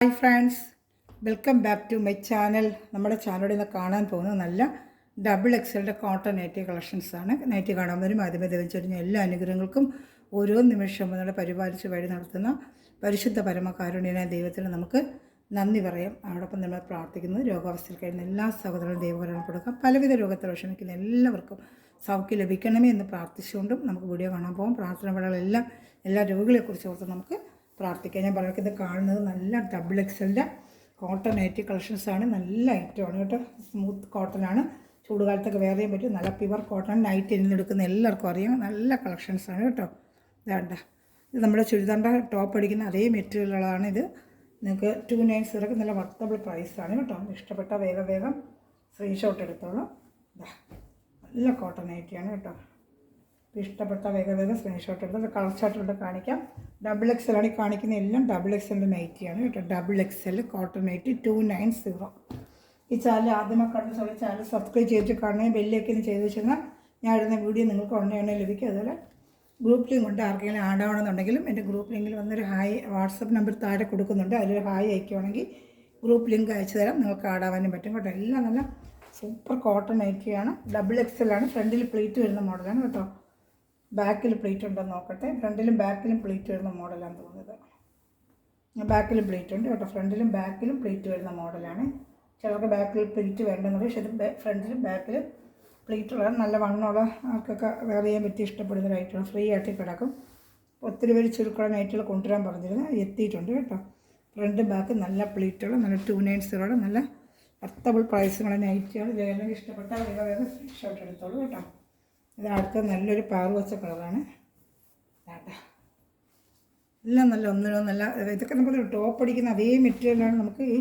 Hi friends, welcome back to my channel. നമ്മുടെ ചാനലിൽ നിന്ന് കാണാൻ പോകുന്നത് നല്ല ഡബിൾ എക്സലിൻ്റെ കോട്ടൺ നൈറ്റി കളക്ഷൻസാണ്. നൈറ്റി കാണാവുന്നവരും ആദ്യമേ ദൈവം എല്ലാ അനുഗ്രഹങ്ങൾക്കും ഓരോ നിമിഷവും നമ്മളെ പരിപാലിച്ച് വഴി നടത്തുന്ന പരിശുദ്ധ പരമകാരുണ്യനായ ദൈവത്തിന് നമുക്ക് നന്ദി പറയാം. അതോടൊപ്പം നമ്മൾ പ്രാർത്ഥിക്കുന്നത് രോഗാവസ്ഥയിൽ കഴിയുന്ന എല്ലാ സഹോദരങ്ങളും ദൈവകരണം കൊടുക്കാം. പലവിധ രോഗത്തിൽ വിഷമിക്കുന്ന എല്ലാവർക്കും സൗഖ്യം ലഭിക്കണമേ എന്ന് പ്രാർത്ഥിച്ചുകൊണ്ടും നമുക്ക് വീഡിയോ കാണാൻ പോകും. പ്രാർത്ഥന വേളകളെല്ലാം എല്ലാ രോഗികളെക്കുറിച്ച് ഓർത്ത് നമുക്ക് പ്രാർത്ഥിക്കാം. ഞാൻ പറയുന്നത് കാണുന്നത് നല്ല ഡബിൾ എക്സലിൻ്റെ കോട്ടൺ നൈറ്റി കളക്ഷൻസാണ്. നല്ല ഐറ്റമാണ് കേട്ടോ. സ്മൂത്ത് കോട്ടനാണ്. ചൂടുകാലത്തൊക്കെ വേറെയും പറ്റും. നല്ല പ്യുവർ കോട്ടൺ നൈറ്റ് ഇരുന്നെടുക്കുന്ന എല്ലാവർക്കും അറിയാം. നല്ല കളക്ഷൻസാണ് കേട്ടോ. ഇതാണ്ട, ഇത് നമ്മുടെ ചുരിദാറിൻ്റെ ടോപ്പ് അടിക്കുന്ന അതേ മെറ്റീരിയലുകളാണ്. ഇത് നിങ്ങൾക്ക് 290 നല്ല വർത്തബിൾ പ്രൈസാണ് കേട്ടോ. ഇഷ്ടപ്പെട്ട വേഗം സ്ക്രീൻഷോട്ട് എടുത്തോളൂ. നല്ല കോട്ടൺ നൈറ്റിയാണ് കേട്ടോ. ഇഷ്ടപ്പെട്ട വേഗം സ്ക്രീൻഷോട്ട് എടുത്ത് കളർ ചാർട്ടിലൂടെ കാണിക്കാം. ഡബിൾ എക്സലാണ് കാണിക്കുന്ന എല്ലാം ഡബിൾ എക്സലിൻ്റെ നൈറ്റിയാണ് കേട്ടോ. Double XL cotton nightie 290. ഈ ചാനൽ ആദ്യമായി കാണുന്ന ചാനൽ സബ്സ്ക്രൈബ് ചെയ്തിട്ട് കാണുകയും ബെല്ലൈക്കൻ ചെയ്ത് വെച്ചാൽ ഞാൻ ഇടുന്ന വീഡിയോ നിങ്ങൾക്ക് ഉടനെ ലഭിക്കും. അതുപോലെ ഗ്രൂപ്പ് ലിങ്ക് ഉണ്ട്. ആർക്കെങ്കിലും ആഡ് ആവണമെന്നുണ്ടെങ്കിലും എൻ്റെ ഗ്രൂപ്പ് ലിങ്കിൽ വന്നൊരു ഹായ് വാട്സപ്പ് നമ്പർ താഴെ കൊടുക്കുന്നുണ്ട്. അതിലൊരു ഹായ് അയക്കുകയാണെങ്കിൽ ഗ്രൂപ്പ് ലിങ്ക് അയച്ചു തരാം. നിങ്ങൾക്ക് ആഡാവാനും പറ്റും കേട്ടോ. എല്ലാം നല്ല സൂപ്പർ കോട്ടൺ നൈറ്റിയാണ്. ഡബിൾ എക്സലാണ്. ഫ്രണ്ടിൽ പ്ലേറ്റ് വരുന്ന മോഡലാണ് കേട്ടോ. ബാക്കിൽ പ്ലേറ്റ് ഉണ്ടെന്ന് നോക്കട്ടെ. ഫ്രണ്ടിലും ബാക്കിലും പ്ലേറ്റ് വരുന്ന മോഡലാണ് തോന്നുന്നത്. ബാക്കിലും പ്ലേറ്റ് ഉണ്ട് കേട്ടോ. ഫ്രണ്ടിലും ബാക്കിലും പ്ലേറ്റ് വരുന്ന മോഡലാണ്. ചിലർക്ക് ബാക്കിൽ പ്ലേറ്റ് വേണ്ടെന്നുള്ളത്, പക്ഷേ ഇത് ഫ്രണ്ടിലും ബാക്കിലും പ്ലേറ്റ് ഉള്ള നല്ല വണ്ണമുള്ള ആൾക്കൊക്കെ വേറെ ചെയ്യാൻ പറ്റി ഇഷ്ടപ്പെടുന്ന നൈറ്റുകൾ ഫ്രീ ആയിട്ട് കിടക്കും. ഒത്തിരി പേര് ചുരുക്കള നൈറ്റുകൾ കൊണ്ടുവരാൻ പറഞ്ഞിരുന്നു, എത്തിയിട്ടുണ്ട് കേട്ടോ. ഫ്രണ്ട് ബാക്ക് നല്ല പ്ലേറ്റുകൾ, നല്ല 290 നല്ല വർത്തബിൾ പ്രൈസുള്ള നൈറ്റുകൾ. ഇതെല്ലാം ഇഷ്ടപ്പെട്ട വേഗം ഷർട്ട് എടുത്തോളൂ കേട്ടോ. ഇത് അടുത്ത നല്ലൊരു പാറുവച്ച കളറാണ്. എല്ലാം നല്ല ഒന്നിനൊന്നല്ല. ഇതൊക്കെ നമുക്ക് ടോപ്പ് അടിക്കുന്ന അതേ മെറ്റീരിയലാണ് നമുക്ക് ഈ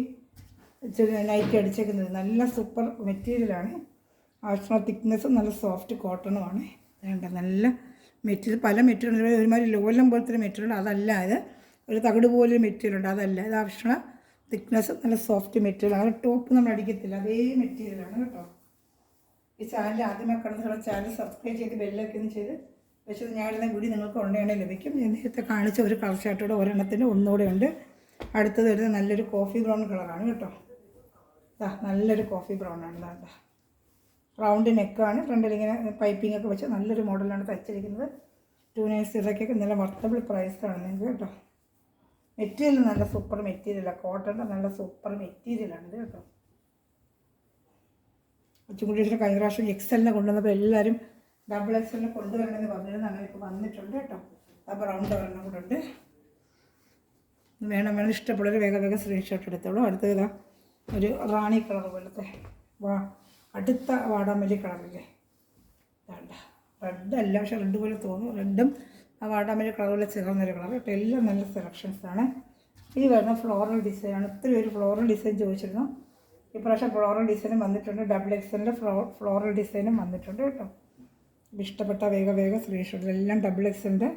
നൈറ്റി അടിച്ചേക്കുന്നത്. നല്ല സൂപ്പർ മെറ്റീരിയലാണ്. ആവശ്യമുള്ള തിക്നെസ്സും നല്ല സോഫ്റ്റ് കോട്ടണുമാണ്. വേണ്ട നല്ല മെറ്റീരിയൽ. പല മെറ്റീരിയൽ ഒരുമാതിരി ലോലം പോലത്തെ മെറ്റീരിയൽ അതല്ല. ഇത് ഒരു തകിട് പോലൊരു മെറ്റീരിയൽ ഉണ്ട്, അതല്ല. ഇത് ആവശ്യമുള്ള തിക്നെസ്സും നല്ല സോഫ്റ്റ് മെറ്റീരിയൽ. അത് ടോപ്പ് നമ്മൾ അടിക്കത്തില്ല, അതേ മെറ്റീരിയലാണ് കേട്ടോ. ഈ ചാനൽ ആദ്യമായി കാണുന്ന ചാനൽ സബ്സ്ക്രൈബ് ചെയ്ത് ബെല്ലൈക്കൻ ചെയ്ത് പക്ഷേ ഞാനിടുന്ന വീഡിയോ നിങ്ങൾക്ക് ഉടനെ ലഭിക്കും. ഞാൻ നേരത്തെ കാണിച്ച ഒരു കളർ ഷർട്ടോടെ ഒരെണ്ണത്തിന് ഒന്നുകൂടെ ഉണ്ട്. അടുത്തത് വരുന്നത് നല്ലൊരു കോഫി ബ്രൗൺ കളറാണ് കേട്ടോ. നല്ലൊരു കോഫി ബ്രൗൺ ആണ്. ഇതാ റൗണ്ട് നെക്കാണ്. ഫ്രണ്ടിൽ ഇങ്ങനെ പൈപ്പിംഗ് ഒക്കെ വെച്ച് നല്ലൊരു മോഡലാണ് തയ്ച്ചിരിക്കുന്നത്. 290 നല്ല വർത്തബിൾ പ്രൈസാണ് നിങ്ങൾക്ക് കേട്ടോ. മെറ്റീരിയൽ നല്ല സൂപ്പർ മെറ്റീരിയലാണ്. കോട്ടൻ്റെ നല്ല സൂപ്പർ മെറ്റീരിയലാണിത് കേട്ടോ. ഉച്ചക്കുട്ടിയുടെ കഴിഞ്ഞ പ്രാവശ്യം എക്സലിനെ കൊണ്ടുവന്നപ്പോൾ എല്ലാവരും ഡബിൾ എക്സലിനെ കൊണ്ടുവരണമെന്ന് പറഞ്ഞിരുന്നു. അങ്ങനെ ഇപ്പോൾ വന്നിട്ടുണ്ട് കേട്ടോ. അപ്പോൾ റൗണ്ട് ഒരെണ്ണം കൂടെ ഉണ്ട്. വേണം ഇഷ്ടപ്പെടുന്നൊരു വേഗം സ്ക്രീൻഷോട്ട് എടുത്തോളൂ. അടുത്തത് ഒരു റാണി കളർ പോലത്തെ അടുത്ത വാടാമല്ലി കളറില്ലേ. വേണ്ട റെഡ് അല്ല, പക്ഷേ റെഡ് പോലെ തോന്നും. റെഡും ആ വാടാമല്ലി കളർ പോലെ ചേർന്നൊരു കളർ കേട്ടോ. എല്ലാം നല്ല സെലക്ഷൻസാണ്. ഇത് വരുന്ന ഫ്ലോറൽ ഡിസൈനാണ്. ഒത്തിരി ഒരു ഫ്ലോറൽ ഡിസൈൻ ചോദിച്ചിരുന്നു. ഇപ്രാവശ്യം ഫ്ലോറൽ ഡിസൈനും വന്നിട്ടുണ്ട്. ഡബിൾ എക്സലിൻ്റെ ഫ്ലോറൽ ഡിസൈനും വന്നിട്ടുണ്ട് കേട്ടോ. ഇഷ്ടപ്പെട്ട വേഗം സ്ക്രീൻഷോട്ട്. എല്ലാം ഡബിൾ എക്സലിൻ്റെ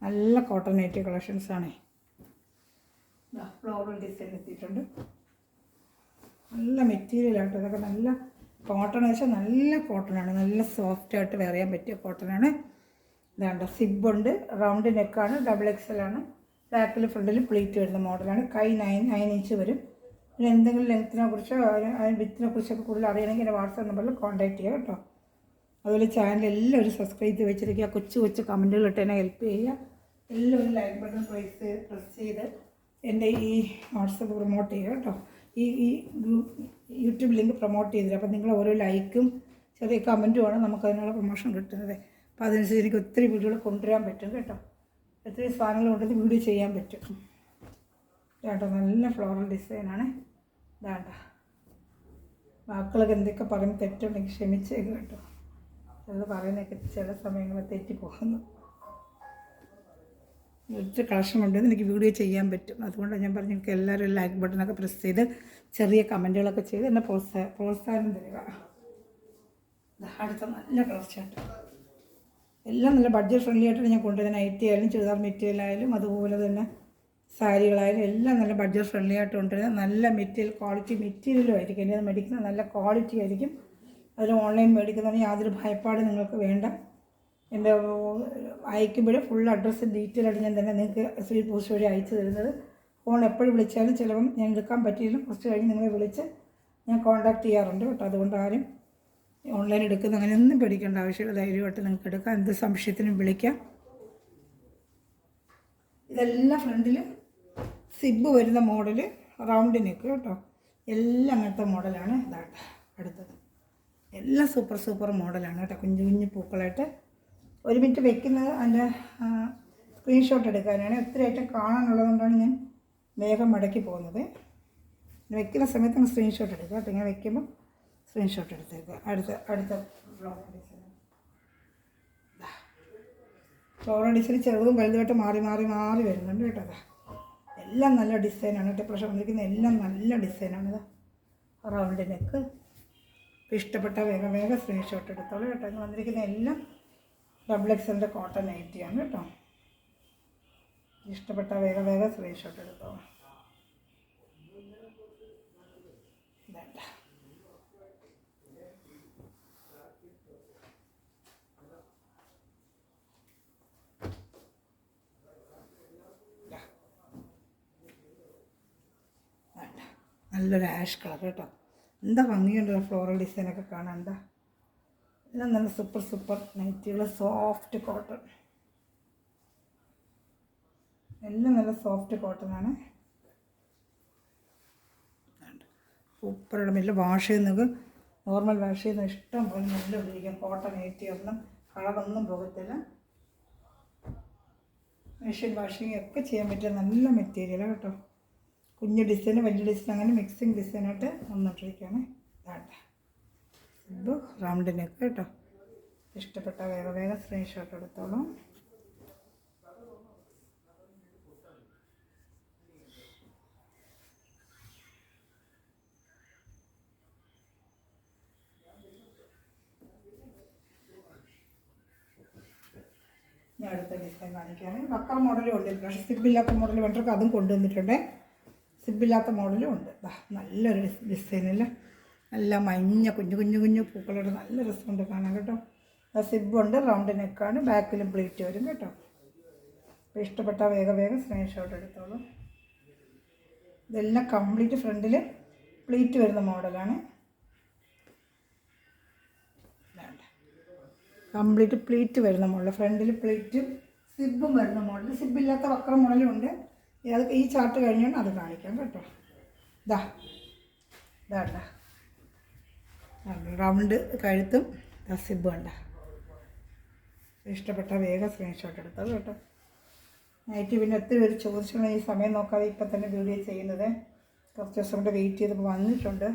നല്ല കോട്ടൺ നൈറ്റി കളക്ഷൻസാണ്. ഫ്ലോറൽ ഡിസൈൻ എത്തിയിട്ടുണ്ട്. നല്ല മെറ്റീരിയലായിട്ട് ഇതൊക്കെ നല്ല കോട്ടൺ വെച്ചാൽ നല്ല കോട്ടണാണ്. നല്ല സോഫ്റ്റായിട്ട് വെയർ ചെയ്യാൻ പറ്റിയ കോട്ടനാണ്. ഇതാണ്ട് സിബുണ്ട്. റൗണ്ട് നെക്കാണ്. ഡബിൾ എക്സലാണ്. ബാക്കിൽ ഫ്രണ്ടിൽ പ്ലേറ്റ് വരുന്ന മോഡലാണ്. കൈ 9 ഇഞ്ച് വരും. പിന്നെ എന്തെങ്കിലും ലെങ്ത്തിനെ കുറിച്ചോ വിത്തിനെ കുറിച്ചൊക്കെ കൂടുതൽ അറിയണമെങ്കിൽ എൻ്റെ വാട്സാപ്പ് നമ്പറിൽ കോൺടാക്റ്റ് ചെയ്യുക കേട്ടോ. അതുപോലെ ചാനൽ എല്ലാവരും സബ്സ്ക്രൈബ് ചെയ്ത് വെച്ചിരിക്കുക. കൊച്ചു കമൻറ്റുകൾ ഇട്ട് എന്നെ ഹെൽപ്പ് ചെയ്യുക. എല്ലാവരും ലൈക്ക് ബട്ടൺ പ്രസ് ചെയ്ത് എൻ്റെ ഈ വാട്സപ്പ് പ്രൊമോട്ട് ചെയ്യുക കേട്ടോ. ഈ യൂട്യൂബ് ലിങ്ക് പ്രൊമോട്ട് ചെയ്തില്ല. അപ്പോൾ നിങ്ങൾ ഓരോ ലൈക്കും ചെറിയ കമൻറ്റുമാണ് നമുക്ക് അതിനുള്ള പ്രൊമോഷൻ കിട്ടുന്നത്. അപ്പോൾ അതനുസരിച്ച് എനിക്ക് ഒത്തിരി വീഡിയോകൾ കൊണ്ടുവരാൻ പറ്റും കേട്ടോ. ഒത്തിരി സാധനങ്ങൾ കൊണ്ടുവന്ന് വീഡിയോ ചെയ്യാൻ പറ്റും കേട്ടോ. നല്ല ഫ്ലോറൽ ഡിസൈനാണ്. ഇതാണ്ട വാക്കുകളൊക്കെ എന്തൊക്കെ പറയുമ്പോൾ തെറ്റുണ്ടെങ്കിൽ ക്ഷമിച്ചേക്ക് കേട്ടോ. ചിലത് പറയുന്നതൊക്കെ ചില സമയങ്ങളിൽ തെറ്റിപ്പോകുന്നു. ഒത്തിരി കളക്ഷൻ ഉണ്ടെന്ന് എനിക്ക് വീഡിയോ ചെയ്യാൻ പറ്റും. അതുകൊണ്ടാണ് ഞാൻ പറഞ്ഞു എനിക്ക് എല്ലാവരും ലൈക്ക് ബട്ടണൊക്കെ പ്രസ് ചെയ്ത് ചെറിയ കമൻറ്റുകളൊക്കെ ചെയ്ത് എന്നെ പ്രോത്സാഹനം തരിക. അടുത്ത നല്ല കളർ ചാർട്ട് എല്ലാം നല്ല ബഡ്ജറ്റ് ഫ്രണ്ട്ലി ആയിട്ടാണ് ഞാൻ കൊണ്ടുവരുന്നത്. നൈറ്റി ആയാലും ചുരിദാർ മെറ്റീരിയലായാലും അതുപോലെ തന്നെ സാരികളായാലും എല്ലാം നല്ല ബഡ്ജറ്റ് ഫ്രണ്ട്ലി ആയിട്ട് കൊണ്ടുവരുന്നത്. നല്ല മെറ്റീരിയൽ ക്വാളിറ്റി മെറ്റീരിയലും ആയിരിക്കും. എൻ്റെ മേടിക്കുന്നത് നല്ല ക്വാളിറ്റി ആയിരിക്കും. അതിൽ ഓൺലൈൻ മേടിക്കുന്നതിന് യാതൊരു ഭയപ്പാടും നിങ്ങൾക്ക് വേണ്ട. എൻ്റെ അയക്കുമ്പോൾ ഫുൾ അഡ്രസ്സ് ഡീറ്റെയിൽ ആയിട്ട് ഞാൻ തന്നെ നിങ്ങൾക്ക് സ്പീഡ് പോസ്റ്റ് വഴി അയച്ചു തരുന്നത്. ഫോൺ എപ്പോഴും വിളിച്ചാലും ചിലപ്പം ഞാൻ എടുക്കാൻ പറ്റിയില്ല, കുറച്ച് കഴിഞ്ഞ് നിങ്ങളെ വിളിച്ച് ഞാൻ കോൺടാക്ട് ചെയ്യാറുണ്ട് കേട്ടോ. അതുകൊണ്ട് ആരും ഓൺലൈൻ എടുക്കുന്ന അങ്ങനെയൊന്നും പേടിക്കേണ്ട ആവശ്യമില്ല. ധൈര്യമായിട്ട് നിങ്ങൾക്ക് എടുക്കാം, എന്ത് സംശയത്തിനും വിളിക്കാം. ഇതെല്ലാം ഫ്രണ്ടിൽ സിബ് വരുന്ന മോഡൽ, റൗണ്ട് നെക്ക് കേട്ടോ. എല്ലാം അങ്ങനത്തെ മോഡലാണ്. ഇതാട്ടെ അടുത്തത് എല്ലാം സൂപ്പർ മോഡലാണ് കേട്ടോ. കുഞ്ഞു കുഞ്ഞു പൂക്കളായിട്ട്. ഒരു മിനിറ്റ് വെക്കുന്നത് അതിൻ്റെ സ്ക്രീൻഷോട്ട് എടുക്കാനാണ്. ഒത്തിരി ഐറ്റം കാണാനുള്ളതുകൊണ്ടാണ് ഞാൻ വേഗം മടക്കി പോകുന്നത്. വെക്കുന്ന സമയത്ത് അങ്ങ് സ്ക്രീൻഷോട്ട് എടുക്കുക കേട്ടോ. ഇങ്ങനെ വെക്കുമ്പോൾ സ്ക്രീൻഷോട്ട് എടുത്തേക്കുക. അടുത്ത ഫ്ലോറൽ ഡിസൈൻ ചെറുതും വലുതുമായിട്ട് മാറി വരുന്നുണ്ട് കേട്ടോ. അതാ എല്ലാം നല്ല ഡിസൈനാണ് കേട്ടോ. ഇപ്രാവശ്യം വന്നിരിക്കുന്ന എല്ലാം നല്ല ഡിസൈനാണ്. ഇതാ റൗണ്ട് നെക്ക്. ഇഷ്ടപ്പെട്ട വേഗം സ്ക്രീൻഷോട്ട് എടുത്തോളൂ കേട്ടോ. ഇന്ന് വന്നിരിക്കുന്ന എല്ലാം XXL കോട്ടൺ നൈറ്റിയാണ് കേട്ടോ. ഇഷ്ടപ്പെട്ട വേഗം സ്ക്രീൻഷോട്ട് എടുത്തോളൂ. വേണ്ട നല്ലൊരു ആഷ് കളർ കേട്ടോ. എന്താ ഭംഗിയുണ്ടല്ലോ ഫ്ലോറൽ ഡിസൈനൊക്കെ കാണാൻ. എന്താ എല്ലാം നല്ല സൂപ്പർ നൈറ്റികൾ. സോഫ്റ്റ് കോട്ടൺ, എല്ലാം നല്ല സോഫ്റ്റ് കോട്ടണാണ്. സൂപ്പർ ഇടമില്ല. വാഷ് ചെയ്യുന്നത് നോർമൽ വാഷ് ചെയ്യുന്ന ഇഷ്ടം പോലെ നല്ല ഉപയോഗിക്കാം. കോട്ടൺ നൈറ്റി ഒന്നും കളറൊന്നും പോകത്തില്ല. മെഷീൻ വാഷിംഗ് ഒക്കെ ചെയ്യാൻ പറ്റിയ നല്ല മെറ്റീരിയലാണ് കേട്ടോ. കുഞ്ഞു ഡിസൈൻ വലിയ ഡിസൈൻ അങ്ങനെ മിക്സിങ് ഡിസൈനായിട്ട് വന്നിട്ടിരിക്കുകയാണ്. ഇതാട്ടെ ഇത് റൗണ്ട് നെക്ക് കേട്ടോ. ഇഷ്ടപ്പെട്ട വേഗം സ്ക്രീൻഷോട്ട് എടുത്തോളൂ. ഞാൻ അടുത്ത ഡിസൈൻ കാണിക്കുകയാണ്. വക്കർ മോഡലും ഉണ്ട്. പക്ഷേ സിബില്ലാത്ത മോഡൽ വേണ്ടവർക്ക് അതും കൊണ്ടുവന്നിട്ടുണ്ട്. സിബില്ലാത്ത മോഡലും ഉണ്ട്. നല്ലൊരു ഡിസൈനിൽ നല്ല മഞ്ഞ കുഞ്ഞു പൂക്കളോട് നല്ല രസമുണ്ട് കാണാൻ കേട്ടോ. സിബുണ്ട്, റൗണ്ട് നെക്കാണ്, ബാക്കിലും പ്ലീറ്റ് വരും കേട്ടോ. അപ്പോൾ ഇഷ്ടപ്പെട്ട വേഗം സ്ക്രീൻഷോട്ട് എടുത്തോളൂ. ഇതെല്ലാം കംപ്ലീറ്റ് ഫ്രണ്ടിൽ പ്ലീറ്റ് വരുന്ന മോഡലാണ്. കംപ്ലീറ്റ് പ്ലീറ്റ് വരുന്ന മോഡൽ, ഫ്രണ്ടിൽ പ്ലീറ്റും സിബും വരുന്ന മോഡൽ. സിബില്ലാത്ത വക്ര മോഡലും ഉണ്ട്. അത് ഈ ചാർട്ട് കഴിഞ്ഞാൽ അത് കാണിക്കാം കേട്ടോ. ഇതാണ്ട റൗണ്ട് കഴുത്തും സിബും ഉണ്ട്. ഇഷ്ടപ്പെട്ട വേഗം സ്ക്രീൻഷോട്ട് എടുത്തത് കേട്ടോ. നൈറ്റ് പിന്നെ ഒത്തിരി പേര് ചോദിച്ചാണ് ഈ സമയം നോക്കാതെ ഇപ്പം തന്നെ വീഡിയോ ചെയ്യുന്നത്. കുറച്ച് ദിവസം കൊണ്ട് വെയിറ്റ് ചെയ്തപ്പോൾ വന്നിട്ടുണ്ട്.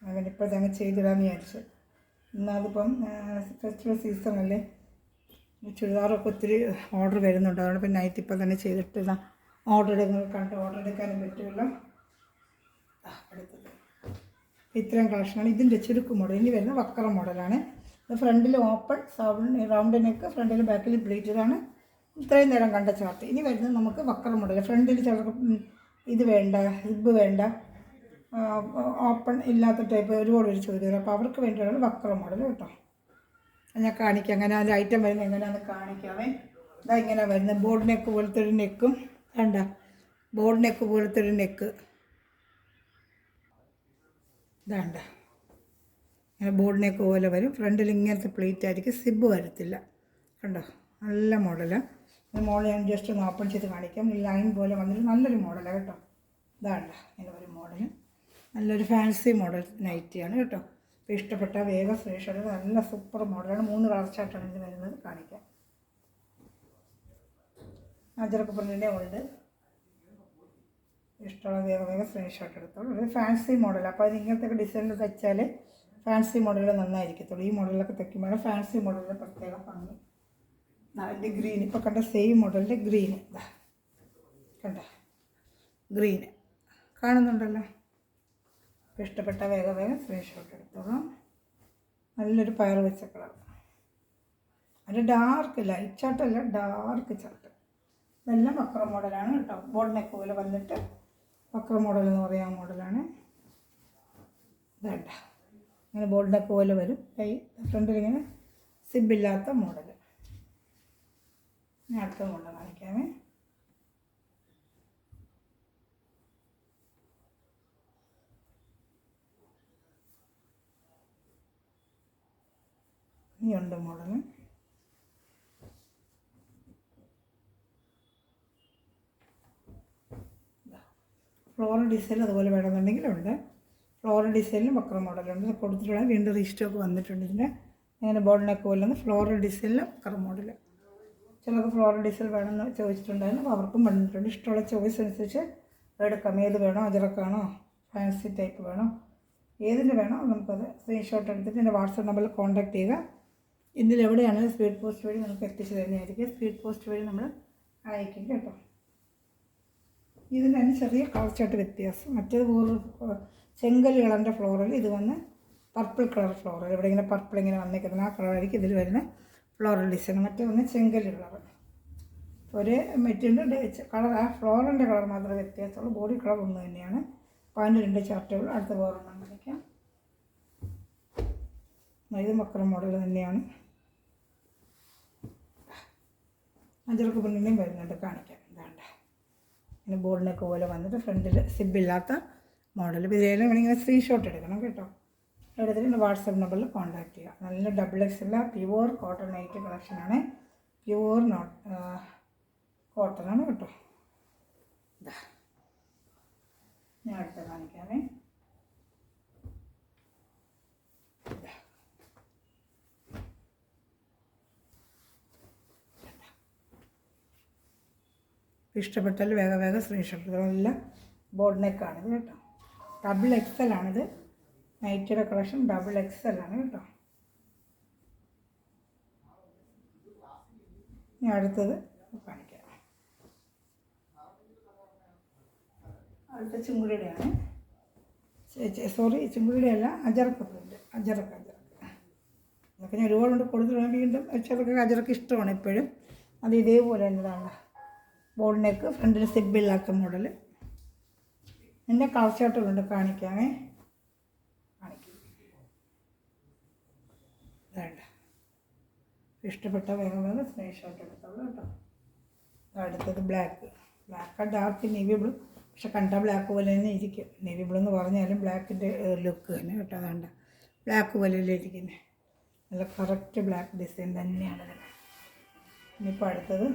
അങ്ങനെ ഇപ്പോഴത്തെ അങ്ങ് ചെയ്തിടാമെന്ന് വിചാരിച്ചു. എന്നതിപ്പം ഫെസ്റ്റിവൽ സീസണല്ലേ, ചുരിദാറൊക്കെ ഒത്തിരി ഓർഡർ വരുന്നുണ്ട്. അതുകൊണ്ട് പിന്നെ നൈറ്റ് ഇപ്പം തന്നെ ചെയ്തിട്ടില്ല. ഓർഡർ എടുക്കാനും പറ്റുമല്ലോ. അടുത്തത് ഇത്രയും കളക്ഷനാണ്. ഇതിൻ്റെ ചുരുക്ക് മോഡൽ. ഇനി വരുന്ന വക്കറ മോഡലാണ്. ഫ്രണ്ടിൽ ഓപ്പൺ റൗണ്ട് നെക്ക്, ഫ്രണ്ടിലും ബാക്കിലും പ്ലീറ്റഡാണ്. ഇത്രയും നേരം കണ്ട ചാർട്ട്. ഇനി വരുന്നത് നമുക്ക് വക്കറ മോഡൽ. ഫ്രണ്ടിൽ ചിലർക്ക് ഇത് വേണ്ട, ഹിബ് വേണ്ട, ഓപ്പൺ ഇല്ലാത്ത ടൈപ്പ് ഒരുപാട് പേര് ചോദിക്കുന്നത്. അപ്പോൾ അവർക്ക് വേണ്ടിയാണ് വക്കറ മോഡൽ കേട്ടോ. ഞാൻ കാണിക്കാം അങ്ങനെ അതിൻ്റെ ഐറ്റം വരുന്നത് എങ്ങനെയാണെന്ന് കാണിക്കാമേ. ഇതാ ഇങ്ങനെ വരുന്നത് ബോർഡ് നെക്ക് പോലത്തെ ഒരു നെക്കും വേണ്ട, ബോർഡ് നെക്ക് പോലത്തെ ഒരു നെക്ക് ഇതാണ്ട. അങ്ങനെ ബോർഡ് നെക്ക് പോലെ വരും. ഫ്രണ്ടിൽ ഇങ്ങനത്തെ പ്ലേറ്റ് ആയിരിക്കും, സിബ് വരത്തില്ല കണ്ടോ. നല്ല മോഡലാണ്. ഈ മോഡൽ ഞാൻ ജസ്റ്റ് ഒന്ന് ഓപ്പൺ ചെയ്ത് കാണിക്കാം. ഈ ലൈൻ പോലെ വന്നിട്ട് നല്ലൊരു മോഡലാണ് കേട്ടോ. ഇതാണ്ട ഇങ്ങനെ ഒരു മോഡൽ, നല്ലൊരു ഫാൻസി മോഡൽ നൈറ്റിയാണ് കേട്ടോ. അപ്പോൾ ഇഷ്ടപ്പെട്ട വേഗം സ്ക്രീൻഷോട്ട്. നല്ല സൂപ്പർ മോഡലാണ്. 3 കളർ ചാർട്ടാണ് ഇത് വരുന്നത്. കാണിക്കാം. അജറക്ക് പ്രിൻ്റിൻ്റെ ഉണ്ട്. ഇഷ്ടമുള്ള വേഗം സ്ക്രീൻഷോട്ട് എടുത്തോളൂ. ഒരു ഫാൻസി മോഡൽ. അപ്പോൾ അത് ഇങ്ങനത്തെ ഡിസൈനിൽ തയ്ച്ചാൽ ഫാൻസി മോഡൽ നന്നായിരിക്കത്തുള്ളൂ. ഈ മോഡലൊക്കെ തയ്ക്കുമ്പോൾ ഫാൻസി മോഡലിൻ്റെ പ്രത്യേക ഭംഗി. അതിൻ്റെ ഗ്രീൻ ഇപ്പോൾ കണ്ട സെയിം മോഡലിൻ്റെ ഗ്രീന് കണ്ട ഗ്രീന് കാണുന്നുണ്ടല്ലോ. ഇഷ്ടപ്പെട്ട വേഗം സ്ക്രീൻഷോട്ട് എടുത്തോളാം. നല്ലൊരു പയർ വെച്ച കളർ. അതിൻ്റെ ഡാർക്ക് ലൈറ്റ് ചാർട്ടല്ല, ഡാർക്ക് ചാർട്ട്. ഇതെല്ലാം വക്ര മോഡലാണ് കേട്ടോ. ബോർഡ് നെക്ക് പോലെ വന്നിട്ട് വക്ര മോഡൽ എന്ന് പറയുന്ന മോഡലാണ്. ഇതേണ്ട ഇങ്ങനെ ബോർഡ് നെക്ക് പോലെ വരും. കൈ ഫ്രണ്ടിലിങ്ങനെ സിബില്ലാത്ത മോഡൽ. ഞാൻ അടുത്ത മോഡൽ കാണിക്കാമേ. ഇനിയുണ്ട് മോഡൽ. ഫ്ലോറൽ ഡിസൈൻ അതുപോലെ വേണമെന്നുണ്ടെങ്കിലുണ്ട്. ഫ്ലോറൽ ഡിസൈനിലും വക്ര മോഡലുണ്ട്. കൊടുത്തിട്ടുള്ള വീണ്ടും റീസ്റ്റോക്ക് വന്നിട്ടുണ്ട്. ഇതിൻ്റെ ഇങ്ങനെ ബോൾ നെക്ക് പോലെ ഫ്ലോറൽ ഡിസൈനിലും വക്ര മോഡൽ. ചിലർക്ക് ഫ്ലോറൽ ഡിസൈൻ വേണമെന്ന് ചോദിച്ചിട്ടുണ്ടായിരുന്നു. അപ്പോൾ അവർക്കും വന്നിട്ടുണ്ട്. ഇഷ്ടമുള്ള ചോയ്സ് അനുസരിച്ച് എടുക്കാം. ഏത് വേണോ, അജറക്കാണോ, ഫാൻസി ടൈപ്പ് വേണോ, ഏതിൻ്റെ വേണോ നമുക്കത് സ്ക്രീൻഷോട്ട് എടുത്തിട്ട് എൻ്റെ വാട്സപ്പ് നമ്പറിൽ കോൺടാക്ട് ചെയ്യുക. ഇതിലെവിടെയാണെങ്കിലും സ്പീഡ് പോസ്റ്റ് വഴി നമുക്ക് എത്തിച്ചു തരുന്നതായിരിക്കും. സ്പീഡ് പോസ്റ്റ് വഴി നമ്മൾ അയക്കും കേട്ടോ. ഇതിന് ചെറിയ കളർ ചാർട്ട് വ്യത്യാസം. മറ്റേത് വേറൊരു ചെങ്കൽ കളറിൻ്റെ ഫ്ലോറൽ, ഇത് വന്ന് പർപ്പിൾ കളർ ഫ്ലോറൽ. ഇവിടെ ഇങ്ങനെ പർപ്പിൾ ഇങ്ങനെ വന്നേക്കുന്നത് ആ കളറായിരിക്കും ഇതിൽ വരുന്ന ഫ്ലോറൽ ഡിസൈൻ. മറ്റേ ഒന്ന് ചെങ്കൽ കളർ. ഒരേ മെറ്റീരിയലിൻ്റെ കളർ, ആ ഫ്ലോറലിൻ്റെ കളർ മാത്രമേ വ്യത്യാസമുള്ളൂ. ബോഡി കളർ ഒന്ന് തന്നെയാണ്. അപ്പോൾ അതിൻ്റെ 2 ചാർട്ടുകൾ അടുത്ത വേറൊന്നും കാണിക്കാം. ഇത് മക്കള മോഡൽ തന്നെയാണ്. അഞ്ചരക്ക് പിന്നിലും വരുന്നുണ്ട്, കാണിക്കാം. എന്താണ്ട് ഇങ്ങനെ ബോർഡിനൊക്കെ പോലെ വന്നിട്ട് ഫ്രണ്ടിൽ സിബില്ലാത്ത മോഡൽ. ഇതിലേലും വേണമെങ്കിൽ സ്ക്രീൻഷോട്ട് എടുക്കണം കേട്ടോ. എടുത്തിട്ട് വാട്സപ്പ് നമ്പറിൽ കോൺടാക്ട് ചെയ്യുക. നല്ല XXL പ്യുവർ കോട്ടൺ നൈറ്റ് കളക്ഷനാണ്. പ്യുവർ കോട്ടനാണ് കേട്ടോ. ഇതാ ഞാൻ അടുത്ത കാണിക്കാമേ. ഇഷ്ടപ്പെട്ടാൽ വേഗം സ്ക്രീൻഷോട്ട് എല്ലാം ബോർഡ് നെക്കാണിത് കേട്ടോ. XXL ആണിത്. നൈറ്റിയുടെ കളക്ഷൻ XXL ആണ് കേട്ടോ. ഇനി അടുത്തത് കാണിക്കാം. അടുത്ത ചുങ്കുടിയുടെയാണ്. സോറി, ചുങ്കുടിയുടെ അല്ല, അജറക്ക് പ്രിൻ്റ്. അജറക്ക് അതൊക്കെ ഞാൻ ഒരുപാടുണ്ട് കൊടുത്തിട്ടുണ്ട്. വീണ്ടും അജറക്ക് ഇഷ്ടമാണ് എപ്പോഴും. അത് ഇതേപോലെ എന്നതാണ് ബോർഡ് നെക്ക്, ഫ്രണ്ടിൽ സിബില്ലാത്ത മോഡൽ. എൻ്റെ കളർ ചാർട്ടുകളുണ്ട്, കാണിക്കാമേ. വേണ്ട, ഇഷ്ടപ്പെട്ട വേഗം സ്ക്രീൻഷോട്ട് എടുത്തോളൂ കേട്ടോ. അടുത്തത് ബ്ലാക്ക് ഡാർക്ക് നേവി ബ്ലൂ. പക്ഷെ കണ്ട ബ്ലാക്ക് പോലെ തന്നെ ഇരിക്കും. നേവി ബ്ലൂ എന്ന് പറഞ്ഞാലും ബ്ലാക്കിൻ്റെ ലുക്ക് തന്നെ കേട്ടോ. അതാണ്ട് ബ്ലാക്ക് പോലെയല്ലേ ഇരിക്കുന്നത്. നല്ല കറക്റ്റ് ബ്ലാക്ക് ഡിസൈൻ തന്നെയാണ് ഇതിന്. ഇനിയിപ്പോൾ അടുത്തത്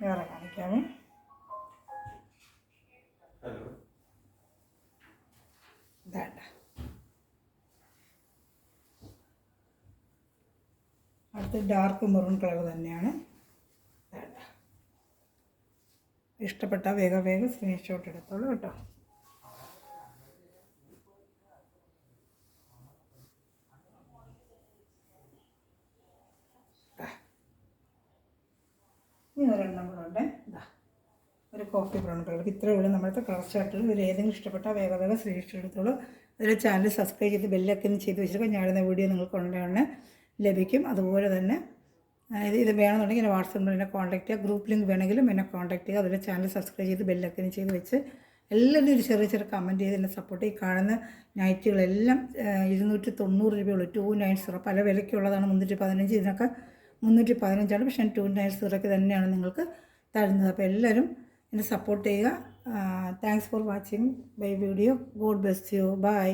വേറെ കാണിക്കാമേ. ഇതാണ്ട അടുത്ത ഡാർക്ക് മെറൂൺ കളർ തന്നെയാണ്. ഇഷ്ടപ്പെട്ട വേഗം സ്ക്രീൻഷോട്ട് എടുത്തോളൂ കേട്ടോ. ഇനി ഒരെണ്ണം കൂടെ ഉണ്ട്. ഇതാ ഒരു കോഫി ബ്രൗൺ കളർ. ഇത്രയേ ഉള്ളൂ നമ്മളത്തെ കളർ ചാർട്ടുകൾ. ഇതിൽ ഏതെങ്കിലും ഇഷ്ടപ്പെട്ട വേഗം സ്ക്രീൻഷോട്ട് എടുത്തോളൂ. അതിൽ ചാനൽ സബ്സ്ക്രൈബ് ചെയ്ത് ബെല്ലൊക്കെ ഒന്ന് ചെയ്ത് വെച്ചിട്ട് ഞാനിടുന്ന വീഡിയോ നിങ്ങൾക്ക് ഉടനെ ലഭിക്കും. അതുപോലെ തന്നെ ഇത് വേണമെന്നുണ്ടെങ്കിൽ എന്നെ വാട്സപ്പ് നമ്പറിൽ എന്നെ കോൺടാക്ട് ചെയ്യുക. ഗ്രൂപ്പ് ലിങ്ക് വേണമെങ്കിലും എന്നെ കോൺടാക്ട് ചെയ്യുക. അതിൽ ചാനൽ സബ്സ്ക്രൈബ് ചെയ്ത് ബെല്ലൊക്കെ ചെയ്ത് വെച്ച് എല്ലാവരും ഒരു ചെറിയ കമൻറ്റ് ചെയ്ത് എന്നെ സപ്പോർട്ട് ചെയ്ത്. കാണുന്ന നൈറ്റുകളെല്ലാം 290 രൂപയുള്ളൂ. 290 പല വിലയ്ക്കുള്ളതാണ്. 315, ഇതിനൊക്കെ 315ആണ്. പക്ഷേ 290 തന്നെയാണ് നിങ്ങൾക്ക് തരുന്നത്. അപ്പോൾ എല്ലാവരും എന്നെ സപ്പോർട്ട് ചെയ്യുക. Thanks for watching my video. God bless you. By.